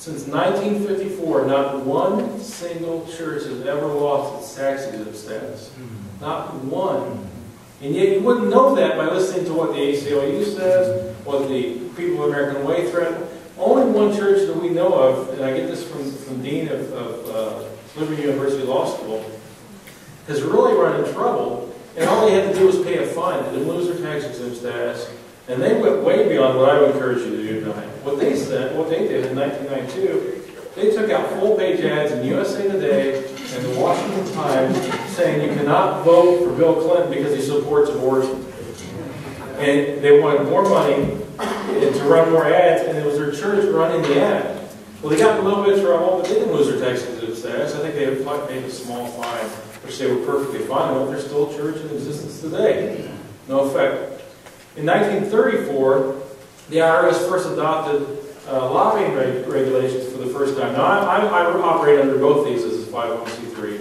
Since 1954, not one single church has ever lost its tax-exempt status. Not one. And yet you wouldn't know that by listening to what the ACLU says, what the People of American Way threaten. Only one church that we know of, and I get this from Dean of Liberty University Law School, has really run in trouble, and all they had to do was pay a fine. They didn't lose their tax-exempt status, and they went way beyond what I would encourage you to do tonight. What they did in 1992, they took out full-page ads in USA Today and the Washington Times saying you cannot vote for Bill Clinton because he supports abortion. And they wanted more money to run more ads, and it was their church running the ad. Well, they got in a little bit of trouble, but they didn't lose their tax-exempt status. I think they had paid a small fine, which they were perfectly fine with. They're still a church in existence today. No effect. In 1934, the IRS first adopted lobbying regulations for the first time. Now, I operate under both these as a 501c3.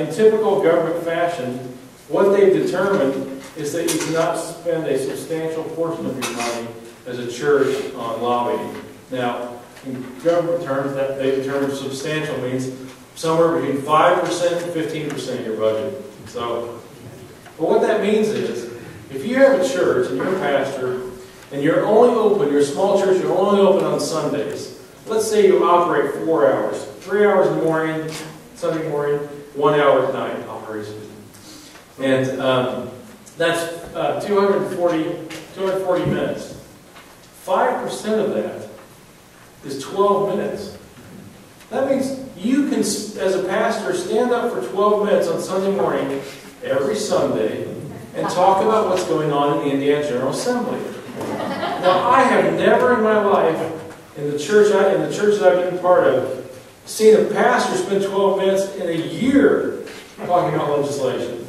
In typical government fashion, what they've determined is that you cannot spend a substantial portion of your money as a church on lobbying. Now, in government terms, that they determine substantial means somewhere between 5% and 15% of your budget. So, but what that means is, if you have a church and you're a pastor, and you're only open, you're a small church, you're only open on Sundays. Let's say you operate 4 hours. 3 hours in the morning, Sunday morning, 1 hour at night operation. And that's 240 minutes. 5% of that is 12 minutes. That means you can, as a pastor, stand up for 12 minutes on Sunday morning, every Sunday, and talk about what's going on in the Indiana General Assembly. Now, I have never in my life, in the church that I've been part of, seen a pastor spend 12 minutes in a year talking about legislation.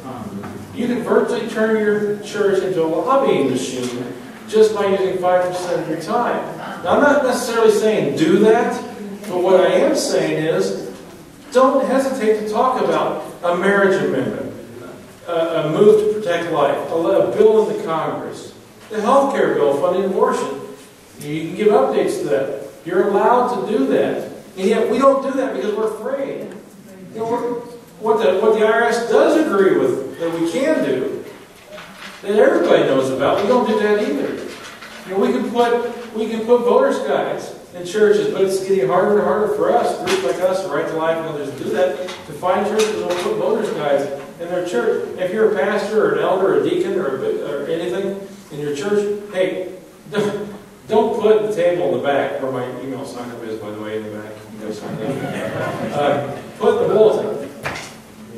You can virtually turn your church into a lobbying machine just by using 5% of your time. Now, I'm not necessarily saying do that, but what I am saying is don't hesitate to talk about a marriage amendment, a move to protect life, a bill in the Congress, the health care bill funding abortion. You can give updates to that. You're allowed to do that. And yet we don't do that because we're afraid. You know, what the IRS does agree with that we can do, that everybody knows about, we don't do that either. You know, we can put voters' guides in churches, but it's getting harder and harder for us, groups like us, Right to Life and others, to do that, to find churches that will put voters' guides in their church. If you're a pastor or an elder or a deacon or anything in your church, hey, don't put the table in the back, where my email sign-up is, by the way, in the back. You know, sign up. Put the bulletin.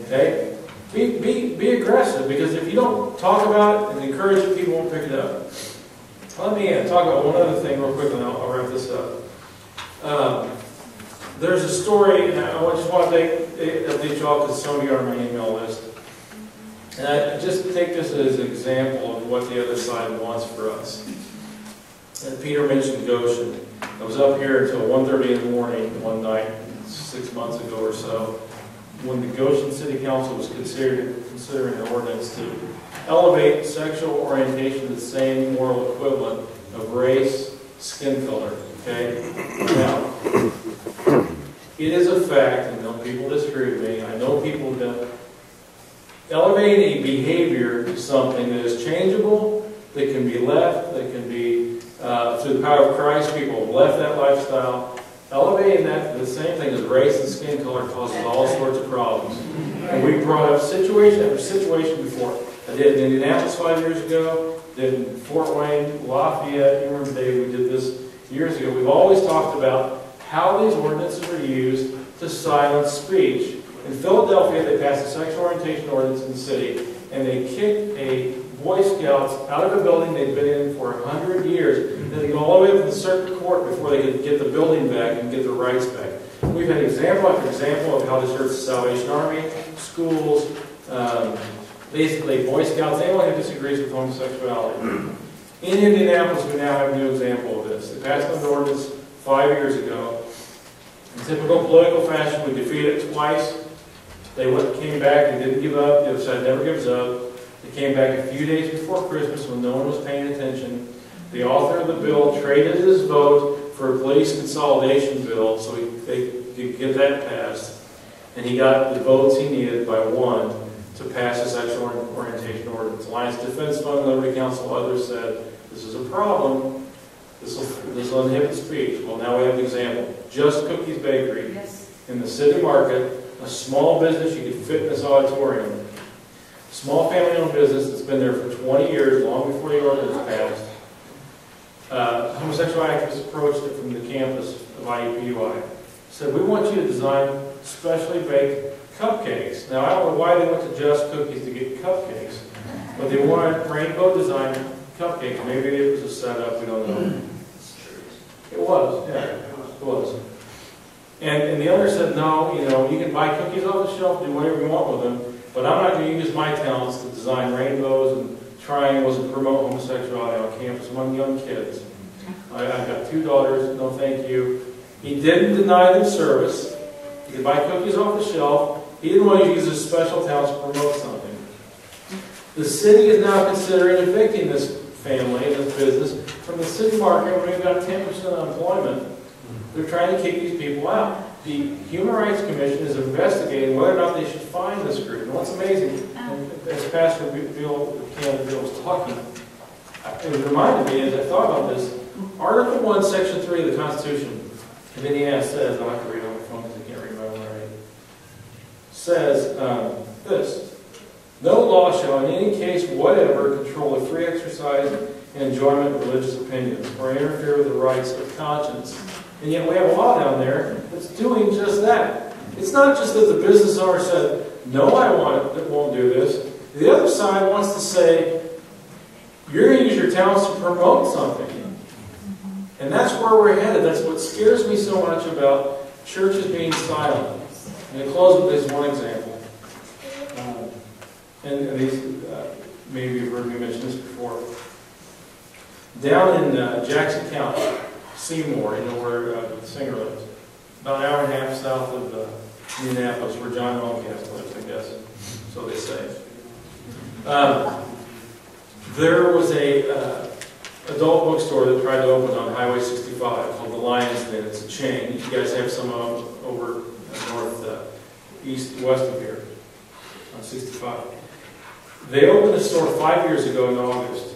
Okay? Be aggressive, because if you don't talk about it and encourage it, people won't pick it up. Let me talk about one other thing real quick, and I'll wrap this up. There's a story, and I just want to update you all because some of you are on my email list. And I just take this as an example of what the other side wants for us. And Peter mentioned Goshen. I was up here until 1:30 in the morning one night, 6 months ago or so, when the Goshen City Council was considering an ordinance to elevate sexual orientation to the same moral equivalent of race, skin color. Okay? Now, it is a fact, and no people disagree with me, I know people that elevating a behavior to something that is changeable, that can be left, that can be, through the power of Christ, people have left that lifestyle. Elevating that to the same thing as race and skin color causes all sorts of problems. And we brought up situation after situation before. I did it in Indianapolis 5 years ago, did it in Fort Wayne, Lafayette. You remember, Dave, we did this years ago. We've always talked about how these ordinances are used to silence speech. In Philadelphia, they passed a sexual orientation ordinance in the city, and they kicked a Boy Scouts out of a building they'd been in for 100 years. They go all the way up to the circuit court before they could get the building back and get their rights back. We've had example after example of how this hurts the Salvation Army, schools, basically Boy Scouts, anyone who disagrees with homosexuality. In Indianapolis, we now have a new example of this. They passed an ordinance 5 years ago. In typical political fashion, we defeated it twice. They came back, they didn't give up. The other side never gives up. They came back a few days before Christmas when no one was paying attention. The author of the bill traded his vote for a police consolidation bill, so they could get that passed. And he got the votes he needed by 1 to pass a sexual orientation ordinance. Alliance Defense Fund, Liberty Council, others said, this is a problem. This will inhibit speech. Well, now we have an example. Just Cookies Bakery in the city market, a small business you could fit in this auditorium. Small family-owned business that's been there for 20 years, long before the ordinance passed. Homosexual activists approached it from the campus of IUPUI. Said, we want you to design specially baked cupcakes. Now, I don't know why they went to Just Cookies to get cupcakes, but they wanted rainbow design cupcakes. Maybe it was a setup, we don't know. It was, yeah, it was. And the other said, no, you can buy cookies off the shelf, do whatever you want with them, but I'm not going to use my talents to design rainbows and triangles and promote homosexuality on campus among young kids. I've got 2 daughters, no thank you. He didn't deny them service. He could buy cookies off the shelf. He didn't want to use his special talents to promote something. The city is now considering evicting this family, this business, from the city market when we've got 10% unemployment. They're trying to kick these people out. The Human Rights Commission is investigating whether or not they should fine this group. And what's amazing, as Pastor Bill was talking, it reminded me as I thought about this, Article 1, Section 3 of the Constitution of Indiana says, I'll have to read it on my phone because I can't read my own writing, says this: no law shall in any case whatever control the free exercise and enjoyment of religious opinions or interfere with the rights of conscience. And yet we have a law down there that's doing just that. It's not just that the business owner said, no, I won't do this. The other side wants to say, you're going to use your talents to promote something. And that's where we're headed. That's what scares me so much about churches being silent. And to close with this one example. And these, maybe you've heard me mention this before. Down in Jackson County, Seymour, where the singer lives. About an hour and a half south of Indianapolis, where John Mellencamp lives, I guess. So they say. There was a adult bookstore that tried to open on Highway 65 called the Lion's Den. It's a chain. You guys have some of them over west of here on 65. They opened the store 5 years ago in August.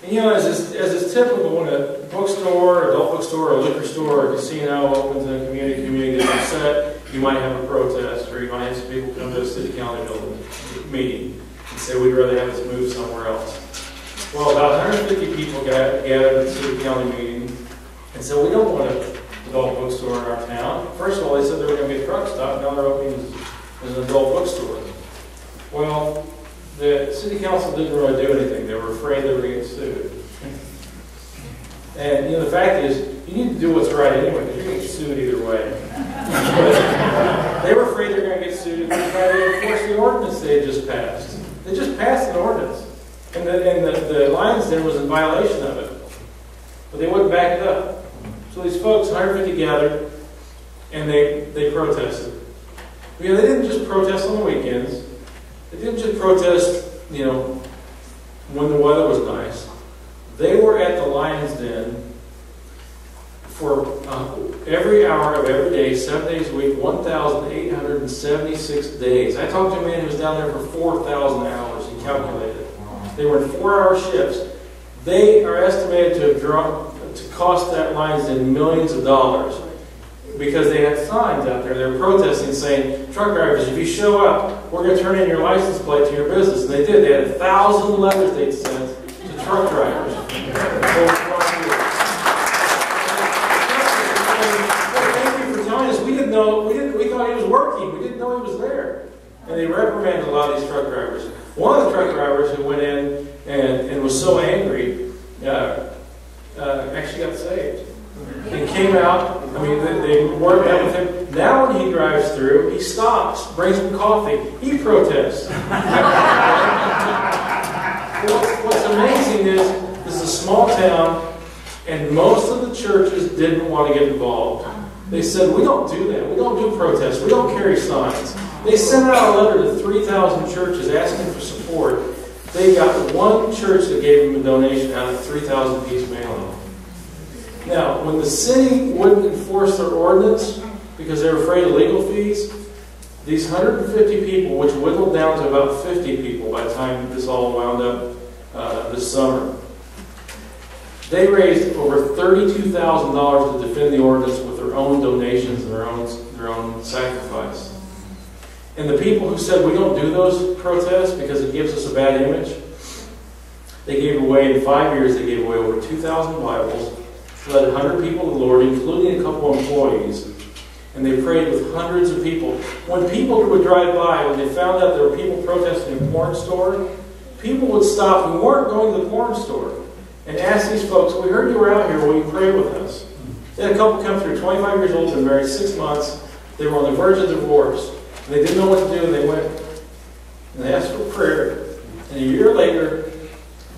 And as is typical when a bookstore, adult bookstore, or a liquor store, or a casino opens in a community gets upset, you might have a protest, or you might have some people come to a city county building meeting and say, we'd rather have us move somewhere else. Well, about 150 people gathered at the city county meeting and said, we don't want an adult bookstore in our town. First of all, they said they were going to be a truck stop, now they're opening as an adult bookstore. Well, the city council didn't really do anything. They were afraid they were going to get sued. And the fact is, you need to do what's right anyway, because you're going to get sued either way. They were afraid they were going to get sued and they tried to enforce the ordinance they had just passed. They just passed an ordinance. And the Lions Den was in violation of it. But they wouldn't back it up. So these folks, 150 gathered, and they protested. They didn't just protest on the weekends. They didn't just protest, when the weather was nice. They were at the Lions Den for every hour of every day, 7 days a week, 1,876 days. I talked to a man who was down there for 4,000 hours. He calculated. They were in 4-hour shifts. They are estimated to cost that Lions Den millions of dollars because they had signs out there. They were protesting saying, truck drivers, if you show up, we're going to turn in your license plate to your business. And they did. They had 1,000 letters they'd sent to truck drivers. Thank you for telling us. We thought he was working. We didn't know he was there. And they reprimanded a lot of these truck drivers. One of the truck drivers who went in and was so angry actually got saved. And came out. They worked out with him. Now when he drives through, he stops, brings him coffee. He protests. What's amazing is this is a small town, and most of the churches didn't want to get involved. They said, we don't do that. We don't do protests. We don't carry signs. They sent out a letter to 3,000 churches asking for support. They got one church that gave them a donation out of 3,000 piece mailing. Now, when the city wouldn't enforce their ordinance because they were afraid of legal fees, these 150 people, which whittled down to about 50 people by the time this all wound up this summer, they raised over $32,000 to defend the ordinance with their own donations and their own sacrifice. And the people who said we don't do those protests because it gives us a bad image, they gave away, in 5 years, they gave away over 2,000 Bibles, led 100 people to the Lord, including a couple of employees, and they prayed with hundreds of people. When people would drive by, when they found out there were people protesting in a porn store, people would stop who weren't going to the porn store and ask these folks, we heard you were out here, will you pray with us? They had a couple come through, 25 years old, been married 6 months, they were on the verge of divorce, and they didn't know what to do, and they went and they asked for prayer. And a year later,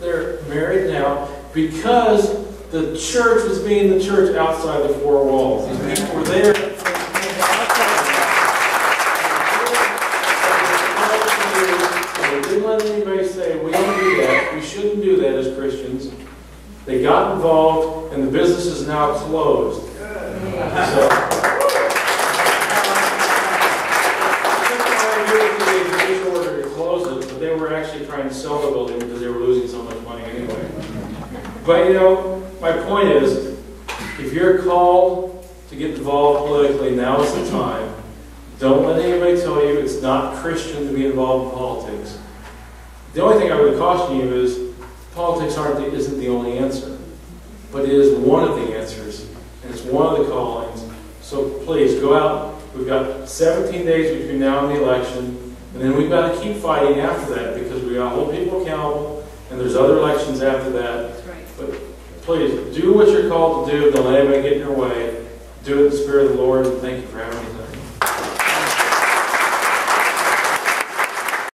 they're married now because the church was being the church outside the four walls. These people were there. They didn't let anybody say, we don't do that. We shouldn't do that as Christians. They got involved, and the business is now closed. They were actually trying to sell the building because they were losing so much money anyway. But my point is, if you're called to get involved politically, now is the time. Don't let anybody tell you it's not Christian to be involved in politics. The only thing I would caution you is, politics isn't the only answer. But it is one of the answers, and it's one of the callings. So please, go out. We've got 17 days between now and the election. And then we've got to keep fighting after that because we got to hold people accountable, and there's other elections after that. That's right. But please, do what you're called to do. Don't let anybody get in your way. Do it in the Spirit of the Lord, and thank you for having me today.